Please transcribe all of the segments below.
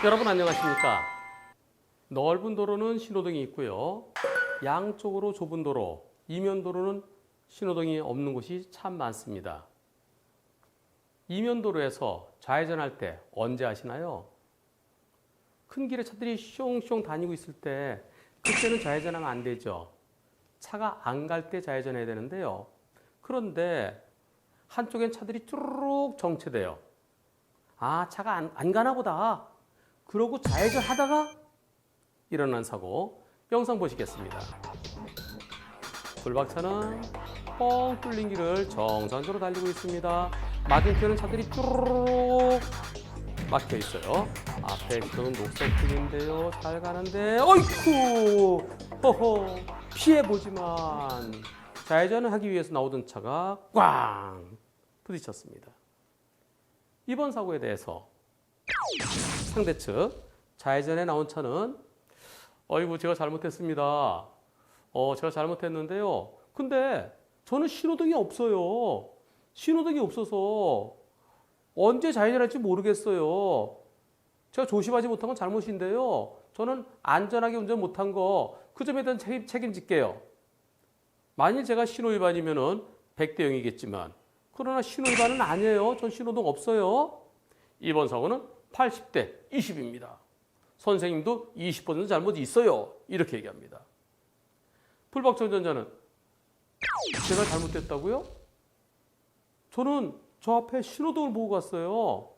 여러분 안녕하십니까? 넓은 도로는 신호등이 있고요. 양쪽으로 좁은 도로, 이면도로는 신호등이 없는 곳이 참 많습니다. 이면도로에서 좌회전할 때 언제 하시나요? 큰 길에 차들이 숑숑 다니고 있을 때 그때는 좌회전하면 안 되죠. 차가 안 갈 때 좌회전해야 되는데요. 그런데 한쪽엔 차들이 쭈르륵 정체돼요. 아, 차가 안 가나 보다. 그러고 좌회전하다가 일어난 사고 영상 보시겠습니다. 불박차는 뻥 뚫린 길을 정상적으로 달리고 있습니다. 맞은편은 차들이 쭈르륵 막혀 있어요. 앞에 지금 녹색등인데요. 잘 가는데 어이쿠 허허 피해보지만 좌회전을 하기 위해서 나오던 차가 꽝 부딪혔습니다. 이번 사고에 대해서 상대 측 좌회전에 나온 차는 어이구 제가 잘못했습니다. 제가 잘못했는데요. 근데 저는 신호등이 없어요. 신호등이 없어서 언제 좌회전할지 모르겠어요. 제가 조심하지 못한 건 잘못인데요. 저는 안전하게 운전 못한 거 그 점에 대한 책임질게요. 만일 제가 신호위반이면은 100대 0이겠지만 그러나 신호위반은 아니에요. 전 신호등 없어요. 이번 사고는 80대 20입니다. 선생님도 20% 잘못이 있어요. 이렇게 얘기합니다. 불박차 운전자는 제가 잘못됐다고요? 저는 저 앞에 신호등을 보고 갔어요.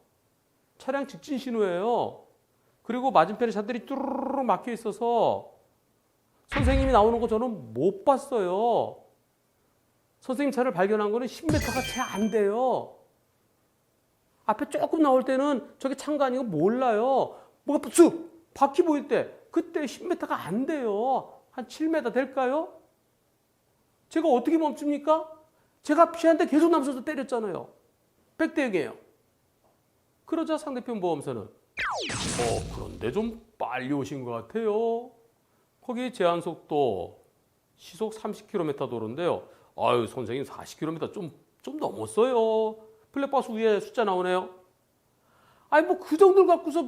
차량 직진 신호예요. 그리고 맞은편에 차들이 뚜루루루 막혀 있어서 선생님이 나오는 거 저는 못 봤어요. 선생님 차를 발견한 거는 10m가 채 안 돼요. 앞에 조금 나올 때는 저게 차가 아니고 몰라요. 뭐가 쑥 바퀴 보일 때 그때 10m가 안 돼요. 한 7m 될까요? 제가 어떻게 멈춥니까? 제가 피한테 계속 남서서 때렸잖아요. 100대 0이에요. 그러자 상대편 보험사는 그런데 좀 빨리 오신 것 같아요. 거기 제한속도 시속 30km 도로인데요. 아유 선생님 40km 좀 넘었어요. 블랙박스 위에 숫자 나오네요. 아니 뭐 그 정도를 갖고서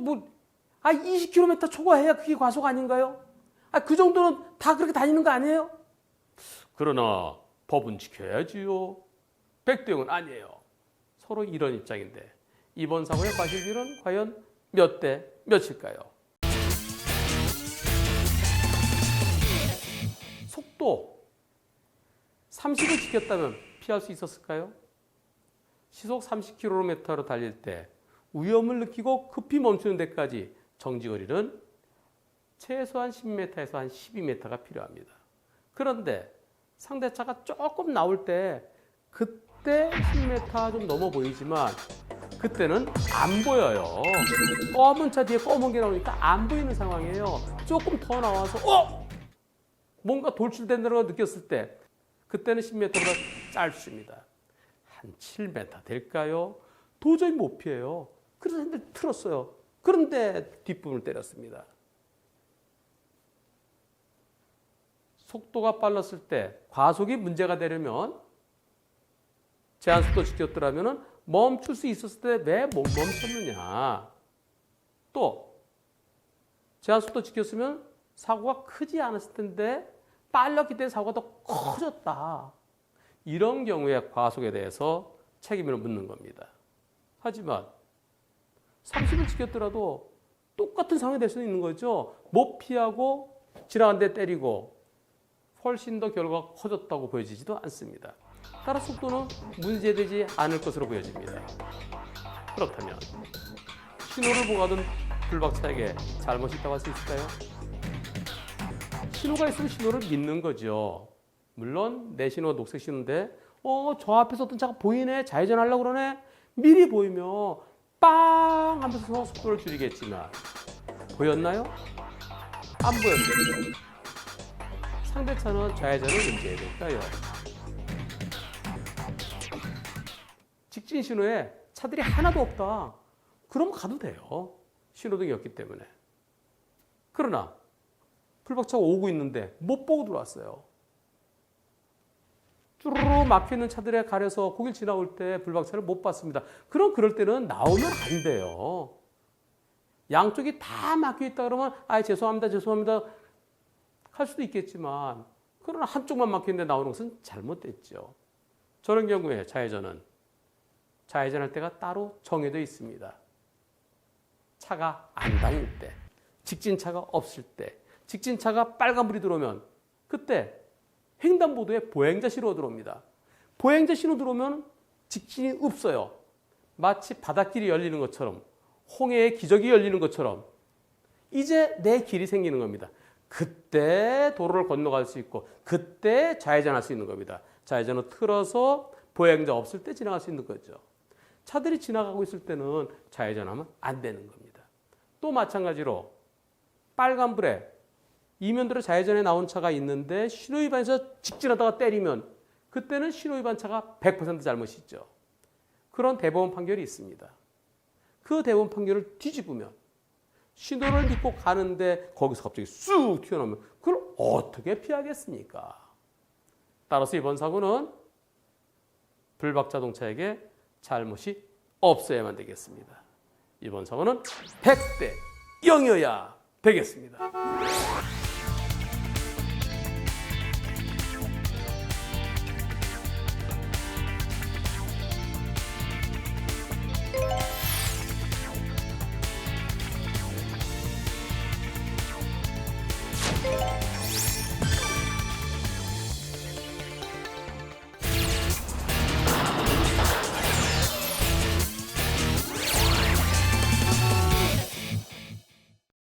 20km 초과해야 그게 과속 아닌가요? 그 정도는 다 그렇게 다니는 거 아니에요? 그러나 법은 지켜야지요. 100대 0은 아니에요. 서로 이런 입장인데 이번 사고의 과실비는 과연 몇 대 몇일까요? 속도 30을 지켰다면 피할 수 있었을까요? 시속 30km로 달릴 때 위험을 느끼고 급히 멈추는 데까지 정지거리는 최소한 10m에서 한 12m가 필요합니다. 그런데 상대차가 조금 나올 때 그때 10m 좀 넘어 보이지만 그때는 안 보여요. 검은 차 뒤에 검은 게 나오니까 안 보이는 상황이에요. 조금 더 나와서 뭔가 돌출된다는 걸 느꼈을 때 그때는 10m보다 짧습니다. 한 7m 될까요? 도저히 못 피해요. 그래서 핸들 틀었어요. 그런데 뒷부분을 때렸습니다. 속도가 빨랐을 때 과속이 문제가 되려면 제한속도 지켰더라면 멈출 수 있었을 때 왜 못 멈췄느냐. 또 제한속도 지켰으면 사고가 크지 않았을 텐데 빨랐기 때문에 사고가 더 커졌다. 이런 경우에 과속에 대해서 책임을 묻는 겁니다. 하지만 30을 지켰더라도 똑같은 상황이 될 수는 있는 거죠. 못 피하고 지나간 데 때리고 훨씬 더 결과가 커졌다고 보여지지도 않습니다. 따라 속도는 문제되지 않을 것으로 보여집니다. 그렇다면 신호를 보고 가던 불박차에게 잘못이 있다고 할 수 있을까요? 신호가 있으면 신호를 믿는 거죠. 물론 내 신호가 녹색 신호인데 저 앞에서 어떤 차가 보이네, 좌회전하려고 그러네, 미리 보이면 빵 하면서 속도를 줄이겠지만 보였나요? 안 보였어요. 상대차는 좌회전을 문제해야 될까요? 직진 신호에 차들이 하나도 없다. 그럼 가도 돼요. 신호등이 없기 때문에. 그러나 풀박차가 오고 있는데 못 보고 들어왔어요. 쭈루루 막혀있는 차들에 가려서 거길 지나올 때 불박차를 못 봤습니다. 그럼 그럴 때는 나오면 안 돼요. 양쪽이 다 막혀있다 그러면 죄송합니다 죄송합니다 할 수도 있겠지만, 그러나 한쪽만 막혀있는데 나오는 것은 잘못됐죠. 저런 경우에 좌회전할 때가 따로 정해져 있습니다. 차가 안 다닐 때, 직진차가 없을 때, 직진차가 빨간불이 들어오면 그때 횡단보도에 보행자 신호가 들어옵니다. 보행자 신호 들어오면 직진이 없어요. 마치 바닷길이 열리는 것처럼, 홍해의 기적이 열리는 것처럼 이제 내 길이 생기는 겁니다. 그때 도로를 건너갈 수 있고 그때 좌회전할 수 있는 겁니다. 좌회전을 틀어서 보행자 없을 때 지나갈 수 있는 거죠. 차들이 지나가고 있을 때는 좌회전하면 안 되는 겁니다. 또 마찬가지로 빨간불에 이면도로 좌회전에 나온 차가 있는데 신호위반에서 직진하다가 때리면 그때는 신호위반 차가 100% 잘못이죠. 그런 대법원 판결이 있습니다. 그 대법원 판결을 뒤집으면 신호를 믿고 가는데 거기서 갑자기 쑥 튀어나오면 그걸 어떻게 피하겠습니까? 따라서 이번 사고는 불박 자동차에게 잘못이 없어야만 되겠습니다. 이번 사고는 100대 0이어야 되겠습니다.